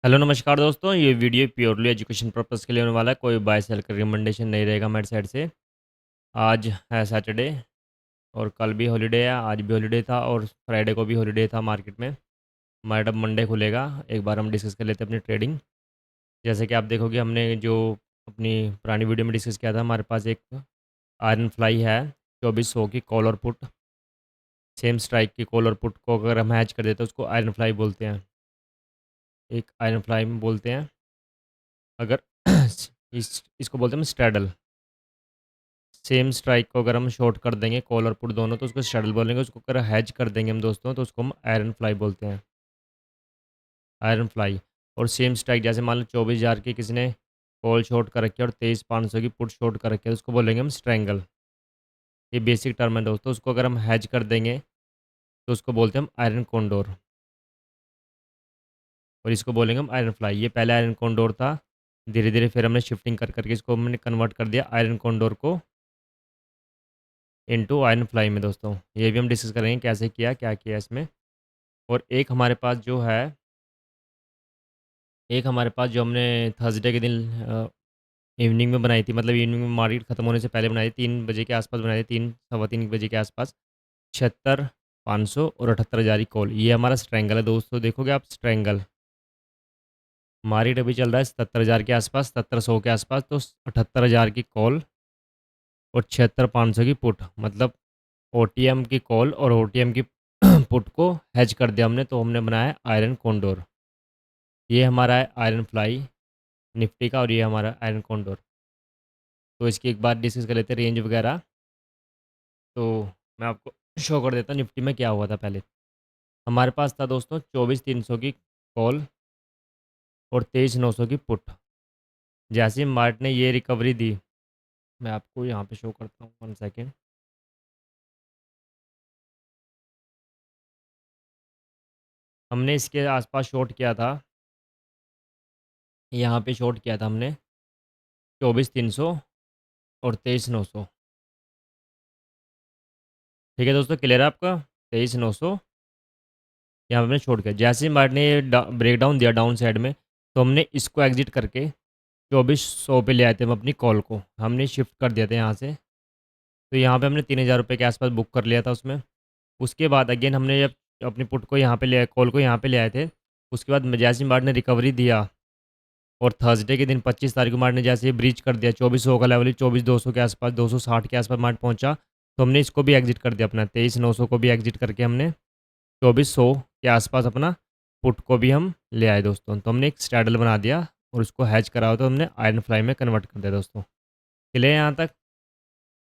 Hello नमस्कार दोस्तों, ये वीडियो प्योरली एजुकेशन पर्पस के लिए होने वाला है। कोई बाय सेल का रिकमेंडेशन नहीं रहेगा मेरी साइड से। आज है सैटरडे और कल भी हॉलीडे है, आज भी हॉलीडे था और फ्राइडे को भी हॉलीडे था मार्केट में। मार्केट अब मंडे खुलेगा। एक बार हम डिस्कस कर लेते हैं अपनी ट्रेडिंग। जैसे कि आप देखोगे हमने जो अपनी पुरानी वीडियो में डिस्कस किया था, हमारे पास एक आयरन फ्लाई है 2400 की कॉल और पुट। सेम स्ट्राइक की कॉल और पुट को अगर हम हैच कर देते हैं उसको आयरन फ्लाई बोलते हैं। एक आयरन फ्लाई में बोलते हैं। अगर इसको बोलते हैं स्ट्रैडल। सेम स्ट्राइक को अगर हम शॉर्ट कर देंगे कॉल और पुट दोनों तो उसको शटल बोलेंगे। उसको अगर हैज कर देंगे हम दोस्तों तो उसको हम आयरन फ्लाई बोलते हैं। Iron fly. और सेम स्ट्राइक जैसे मान लो 24,000 की किसी ने कॉल शॉर्ट कर रखी है और 23,500 की पुट शॉर्ट कर रखी है, उसको बोलेंगे हम स्ट्रैंगल। ये बेसिक टर्म है दोस्तों। उसको अगर हम हैज कर देंगे तो उसको बोलते हैं हम आयरन कॉन्डोर। और इसको बोलेंगे हम आयरन फ्लाई। ये पहले आयरन कॉन्डोर था। धीरे धीरे फिर हमने शिफ्टिंग कर करके इसको हमने कन्वर्ट कर दिया आयरन कॉन्डोर को इनटू आयरन फ्लाई में दोस्तों। ये भी हम डिस्कस करेंगे कैसे किया, क्या किया इसमें। और एक हमारे पास जो हमने थर्सडे के दिन इवनिंग में बनाई थी, मतलब इवनिंग में मार्केट खत्म होने से पहले बनाई थी, 3 बजे के आसपास बनाई थी, 3 सवा 3 बजे के आसपास। 76, 500 और 78,000 की कॉल। ये हमारा स्ट्रैंगल है दोस्तों। देखोगे आप स्ट्रैंगल मार्केट अभी चल रहा है 77,000 के आसपास, 7700 के आसपास। तो 78,000 की कॉल और 76,500 की पुट, मतलब ओटीएम की कॉल और ओटीएम की पुट को हैज कर दिया हमने, तो हमने बनाया है आयरन कॉन्डोर। ये हमारा है आयरन फ्लाई निफ्टी का और ये हमारा आयरन कॉन्डोर। तो इसकी एक बार डिस्कस कर लेते हैं रेंज वगैरह। तो मैं आपको शो कर देता हूँ निफ्टी में क्या हुआ था पहले। हमारे पास था दोस्तों 24,300 की कॉल और 23,900 की पुट। जैसे ही मार्केट ने ये रिकवरी दी, मैं आपको यहाँ पे शो करता हूँ, 1 सेकेंड। हमने इसके आसपास शॉर्ट किया था, यहाँ पे शॉर्ट किया था हमने 24,300 और 23,900। ठीक है दोस्तों, क्लियर है आपका। 23,900 यहाँ पे हमने शॉर्ट किया। जैसे ही मार्केट ने ये ब्रेक डाउन दिया डाउन साइड में, तो हमने इसको एग्जिट करके 2400 पे ले आए थे हम अपनी कॉल को। हमने शिफ्ट कर दिया था यहाँ से। तो यहाँ पे हमने 3,000 रुपये के आसपास बुक कर लिया था उसमें। उसके बाद अगेन हमने जब अपनी पुट को यहाँ पे ले आए, कॉल को यहाँ पे ले आए थे। उसके बाद जैसे ही मार्केट ने रिकवरी दिया और थर्सडे के दिन 25 तारीख को मार्केट ने जैसे ही ब्रीच कर दिया 2400 का लेवल, 24,200 के आसपास, 260 के आसपास मार्केट पहुँचा। तो हमने इसको भी एग्जिट कर दिया अपना 23,900 को भी एग्जिट करके हमने 2400 के आसपास अपना पुट को भी हम ले आए दोस्तों। तो हमने एक स्ट्रैडल बना दिया और उसको हैच करा हो तो हमने आयरन फ्लाई में कन्वर्ट कर दिया दोस्तों। चलिए यहाँ तक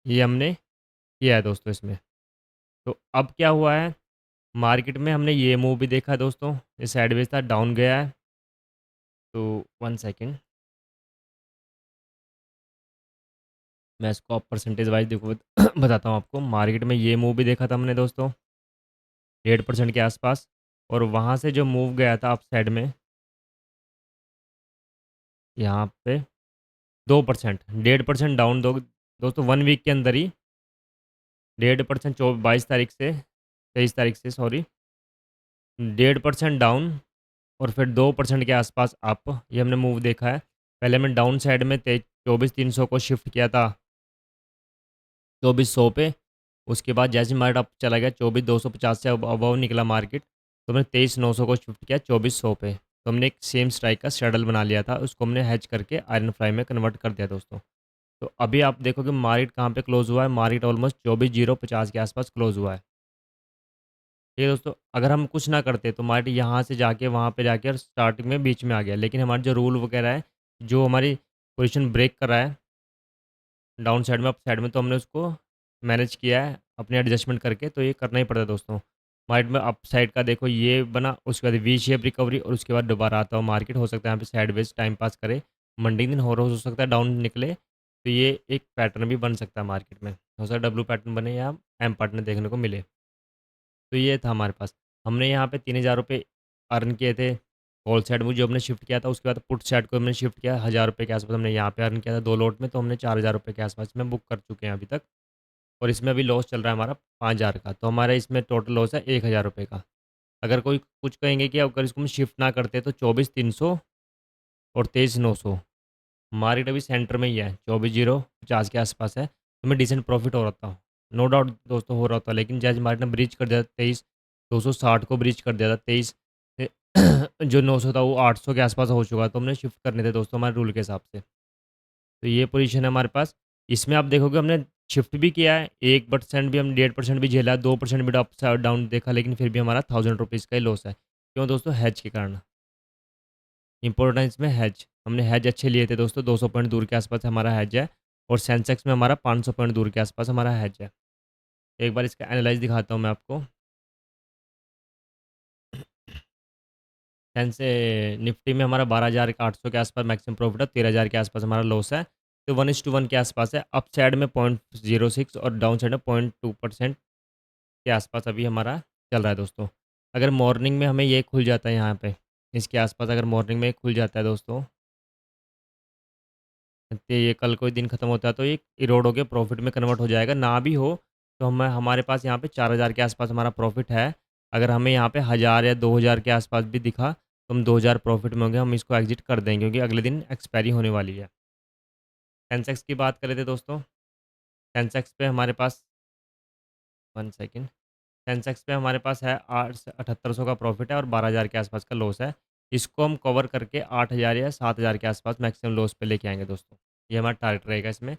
ये हमने किया है दोस्तों इसमें। तो अब क्या हुआ है मार्केट में, हमने ये मूव भी देखा है दोस्तों। ये साइडवेज था, डाउन गया है। तो 1 सेकेंड, मैं इसको आप परसेंटेज वाइज देखो बताता हूँ आपको। मार्केट में ये मूव भी देखा था हमने दोस्तों 1.5% के आसपास। और वहाँ से जो मूव गया था अप साइड में यहाँ पे 2%, 1.5% डाउन दो दोस्तों 1 वीक के अंदर ही। 1.5% 22 तारीख से, 23 तारीख से सॉरी, 1.5% डाउन और फिर 2% के आसपास अप। ये हमने मूव देखा है। पहले हमने डाउन साइड में 24,300 को शिफ्ट किया था 2400 पे। उसके बाद जैसे मार्केट अप चला गया 24,250 से अबव निकला मार्केट, तो हमने 23,900 को शिफ्ट किया 2400 पे। तो हमने एक सेम स्ट्राइक का शेडल बना लिया था, उसको हमने हैच करके आयरन फ्लाई में कन्वर्ट कर दिया दोस्तों। तो अभी आप देखोगे मार्केट कहाँ पे क्लोज हुआ है। मार्केट ऑलमोस्ट 24,050 के आसपास क्लोज हुआ है। ठीक है दोस्तों, अगर हम कुछ ना करते तो मार्केट यहाँ से जाके वहाँ पे जाके और स्टार्टिंग में बीच में आ गया। लेकिन हमारे जो रूल वगैरह है, जो हमारी पोजीशन ब्रेक कर रहा है डाउन साइड में अप साइड में, तो हमने उसको मैनेज किया है अपने एडजस्टमेंट करके। तो ये करना ही पड़ता है दोस्तों। मार्केट में अप साइड का देखो ये बना, उसके बाद वी शेप रिकवरी और उसके बाद दोबारा आता हो मार्केट। हो सकता है यहाँ पे साइडवेज टाइम पास करे, मंडे दिन हो सकता है डाउन निकले। तो ये एक पैटर्न भी बन सकता है मार्केट में। हो सकता है डब्लू पैटर्न बने या एम पैटर्न देखने को मिले। तो ये था हमारे पास। हमने यहाँ पे 3,000 रुपये अर्न किए थे कॉल साइड में जो हमने शिफ्ट किया था। उसके बाद पुट साइड को हमने शिफ्ट किया 1,000 रुपये के आसपास हमने यहाँ पे अर्न किया था 2 लॉट में। तो हमने 4,000 रुपये के आसपास में बुक कर चुके हैं अभी तक। और इसमें अभी लॉस चल रहा है हमारा 5,000 का। तो हमारा इसमें टोटल लॉस है 1,000 रुपये का। अगर कोई कुछ कहेंगे कि अगर इसको हम शिफ्ट ना करते तो 24,300 और 23,900, मार्केट अभी सेंटर में ही है, 24,050 के आसपास है, तो मैं डिसेंट प्रॉफिट हो रहा था। नो डाउट दोस्तों हो रहा था, लेकिन जैसे मार्केट ने ब्रीच कर दिया 23,260 को ब्रीच कर दिया था, 23 जो 900 था वो 800 के आसपास हो चुका, तो हमने शिफ्ट करने थे दोस्तों हमारे रूल के हिसाब से। तो ये पोजीशन है हमारे पास। इसमें आप देखोगे हमने शिफ्ट भी किया है, 1% भी, हम 1.5% भी झेला, 2% भी अप डाउन देखा, लेकिन फिर भी हमारा 1000 रुपीज़ का ही लॉस है। क्यों दोस्तों? हैज के कारण। इंपॉर्टेंस में हैज, हमने हैज अच्छे लिए थे दोस्तों, 200 पॉइंट दूर के आसपास हमारा हैज है, और सेंसेक्स में हमारा 500 पॉइंट दूर के आसपास हमारा हैज है। एक बार इसका एनालाइज दिखाता हूँ मैं आपको। सेंस निफ्टी में हमारा 12,800 के आसपास मैक्सिमम प्रॉफिट है, 13,000 के आसपास हमारा लॉस है। तो 1:1 के आसपास है। अप साइड में 0.06 और डाउन साइड में 0.2% के आसपास अभी हमारा चल रहा है दोस्तों। अगर मॉर्निंग में हमें ये खुल जाता है यहाँ पे, इसके आसपास अगर मॉर्निंग में ये खुल जाता है दोस्तों, तो ये कल कोई दिन खत्म होता है तो ये इरोड होके प्रॉफिट में कन्वर्ट हो जाएगा। ना भी हो तो हम हमारे पास यहाँ पे 4,000 के आसपास हमारा प्रॉफिट है। अगर हमें यहाँ पे 1,000 या 2,000 के आसपास भी दिखा तो हम 2,000 प्रॉफिट में होंगे, हम इसको एग्जिट कर देंगे क्योंकि अगले दिन एक्सपायरी होने वाली है। सेंसेक्स की बात कर रहे थे दोस्तों। सेंसेक्स पे हमारे पास 1 सेकेंड, सेंसेक्स पे हमारे पास है 8,7800 का प्रॉफिट है और 12,000 के आसपास का लॉस है। इसको हम कवर करके 8,000 या 7,000 के आसपास मैक्सिमम लॉस पे लेके आएंगे दोस्तों। ये हमारा टारगेट रहेगा इसमें।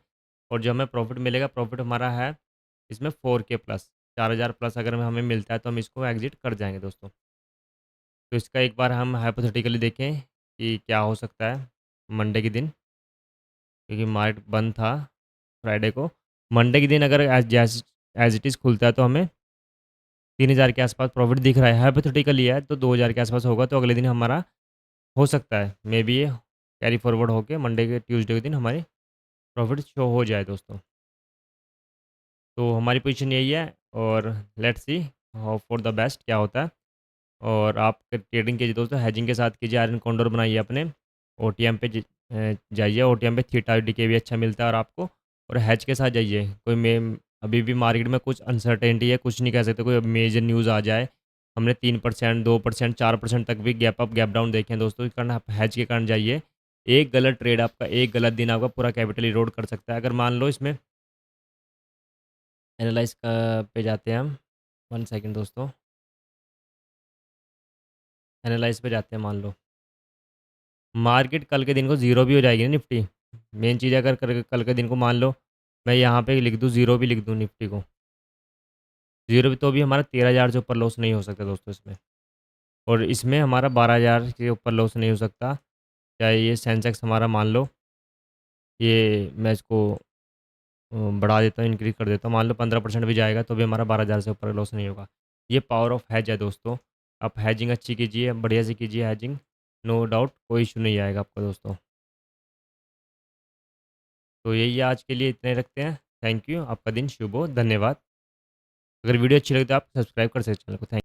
और जो हमें प्रॉफिट मिलेगा, प्रॉफिट हमारा है इसमें 4K प्लस, 4,000 प्लस अगर हमें मिलता है तो हम इसको एग्जिट कर जाएंगे दोस्तों। तो इसका एक बार हम हाइपोथेटिकली देखें कि क्या हो सकता है मंडे के दिन, क्योंकि मार्केट बंद था फ्राइडे को। मंडे के दिन अगर एज इट इज़ खुलता है तो हमें 3,000 के आसपास प्रॉफिट दिख रहा है। हाइपोथेटिकली है तो 2,000 के आसपास होगा, तो अगले दिन हमारा हो सकता है मे बी ये कैरी फॉरवर्ड होके मंडे के ट्यूसडे के दिन हमारी प्रॉफिट शो हो जाए दोस्तों। तो हमारी पोजीशन यही है, और let's see how for the best क्या होता है। और आप ट्रेडिंग कीजिए दोस्तों, हेजिंग के साथ कीजिए, आयरन कॉन्डोर बनाइए अपने, ओटीएम पे जाइए, ओटीएम पे थीटा डीके भी अच्छा मिलता है और आपको, और हैज के साथ जाइए। कोई मे अभी भी मार्केट में कुछ अनसर्टेनिटी है, कुछ नहीं कह सकते, कोई मेजर न्यूज़ आ जाए। हमने 3%, 2%, 4% तक भी गैप अप गैप डाउन देखे हैं दोस्तों, इस कारण आप हैज के कारण जाइए। एक गलत ट्रेड आपका, एक गलत दिन आपका पूरा कैपिटल इरोड कर सकता है। अगर मान लो इसमें एनालाइज पे जाते हैं हम, 1 सेकेंड दोस्तों, एनालाइज पे जाते हैं। मान लो मार्केट कल के दिन को ज़ीरो भी हो जाएगी ना निफ्टी, मेन चीज़ अगर कल के दिन को मान लो मैं यहाँ पे लिख दूँ ज़ीरो भी लिख दूँ निफ्टी को, ज़ीरो भी, तो भी हमारा 13,000 से ऊपर लॉस नहीं हो सकता दोस्तों इसमें। और इसमें हमारा 12,000 के ऊपर लॉस नहीं हो सकता। चाहे ये सेंसेक्स हमारा मान लो, ये मैं इसको बढ़ा देता हूँ, इंक्रीज कर देता हूँ, मान लो 15% भी जाएगा तो भी हमारा 12,000 से ऊपर लॉस नहीं होगा। ये पावर ऑफ हैज है दोस्तों। आप हैजिंग अच्छी कीजिए, बढ़िया से कीजिए हैजिंग, नो डाउट कोई इशू नहीं आएगा आपको दोस्तों। तो यही है आज के लिए, इतने रखते हैं। थैंक यू, आपका दिन शुभ हो, धन्यवाद। अगर वीडियो अच्छी लगी तो आप सब्सक्राइब कर सकते हैं चैनल को। थैंक